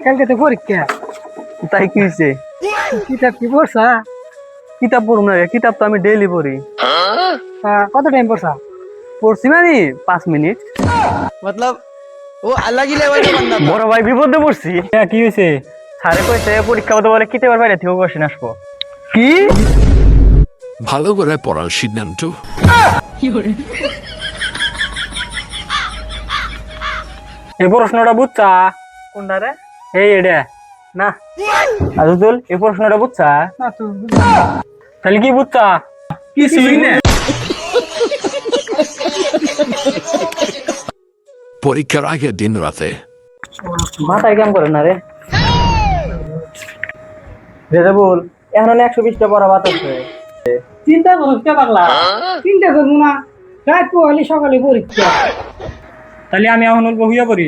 কালকে তো পরীক্ষা। তাই কি হয়েছে? কিতাব কি পড়ছা? কিতাব পড়ুম না, কিতাব তো আমি ডেইলি পড়ি। কত টাইম পড়ছা? পড়ছি মানে 5 মিনিট। मतलब वो अलग ही लेवल का बंदा था। বড় ভাই বিপদে পড়ছি। কি হয়েছে? স্যারে কইছে পরীক্ষা হতে বলে কিতাবের বাইরে থেকে কোশ্চেন আসবো। কি? ভালো করে পড়ার সিদ্ধান্ত। এই প্রশ্নটা বুঝছা? কোনটা রে? এই এডা না আজুল, এই প্রশ্নটা বুঝছা? না তো তাহলে কি বুঝছা? কিছুই না। পরীক্ষার আগে দিন রাতে মাথায় কাম করে না রে। রেজাবুল এখন 120টা পড়া বাদ আছে। চিন্তা করতে পারলা? চিন্তা করবো না, রাত পড়ালি সকালে পরীক্ষা। তাহলে আমি এখন অল্প হইয়া পড়ি।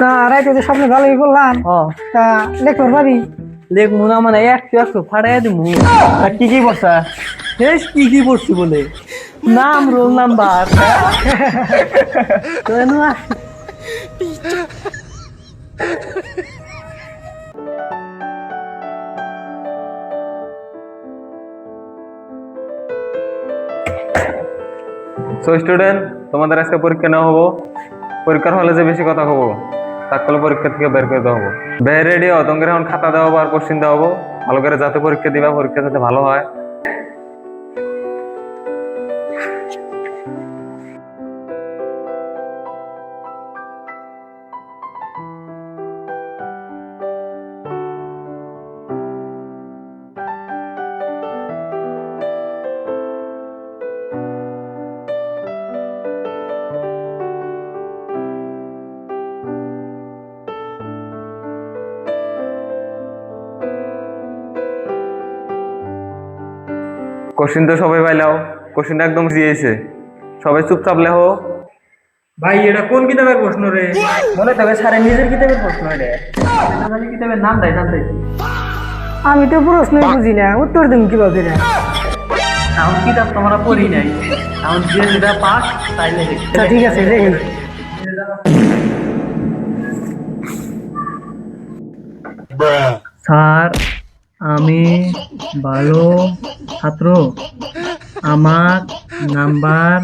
তা রাইতে তো স্বপ্ন ভালোই বললাম। তা লেখর ভাবি লেখ মুনা মানে একটু ফাটাই দিমু। আর কি কি পড়ছা? বেশ কি কি পড়ছি বলে নাম, রোল নাম্বার। সো স্টুডেন্ট, তোমাদের আজকে পরীক্ষা নেওয়া হবো। পরীক্ষার হলে যে বেশি কথা হবো তাকলে পরীক্ষা থেকে বের করে দেওয়া হবো। বের রেডি হও, তোমাদের এখন খাতা দেওয়া হবো আর কোশ্চিন দেওয়া হবো। ভালো করে যাতে পরীক্ষা দিবা, পরীক্ষা যাতে ভালো হয়। কোশ্চিন তো সবাই পাইলাও, কোশ্চিনটা একদম দিয়েছে, সবাই চুপচাপ লেখো। ভাই এটা কোন কিতাবের প্রশ্ন রে? মনে তবে স্যারের নিজের কিতাবের প্রশ্ন এটা। কিতাবের নাম দেয় জানতে। আমি তো প্রশ্নই বুঝি না, উত্তর দিন কিভাবে রে? এখন কিতাব তোমরা পড়ি নাই, এখন যে যেটা পাস তাই লেখে। আচ্ছা ঠিক আছে রে। স্যার আমি ভালো ছাত্র, আমার নাম্বার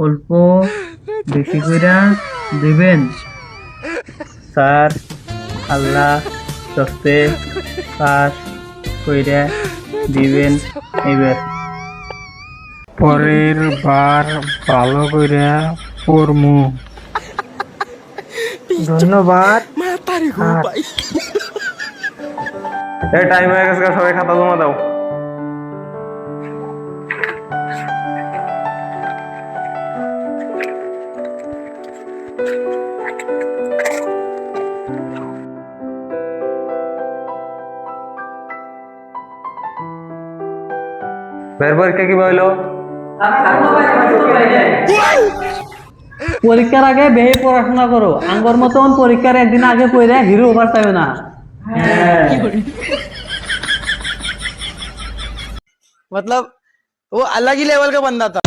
অল্প বেশি করে দিবেন। স্যার আল্লাহ সস্তে পাস কইরা দিবেন এবার। পরের বার ভালো করে পড়মু। ধন্যবাদ। এই টাইম হয়ে গেছে, সবাই খাতা জমা দাও। বের পরীক্ষা কি বললো? পরীক্ষার আগে বেশি পড়াশোনা করো, আঙ্গর মতন পরীক্ষার একদিন আগে পড়ে হিরো ওভার চাইও না। मतलब वो अलग ही लेवल का बंदा था।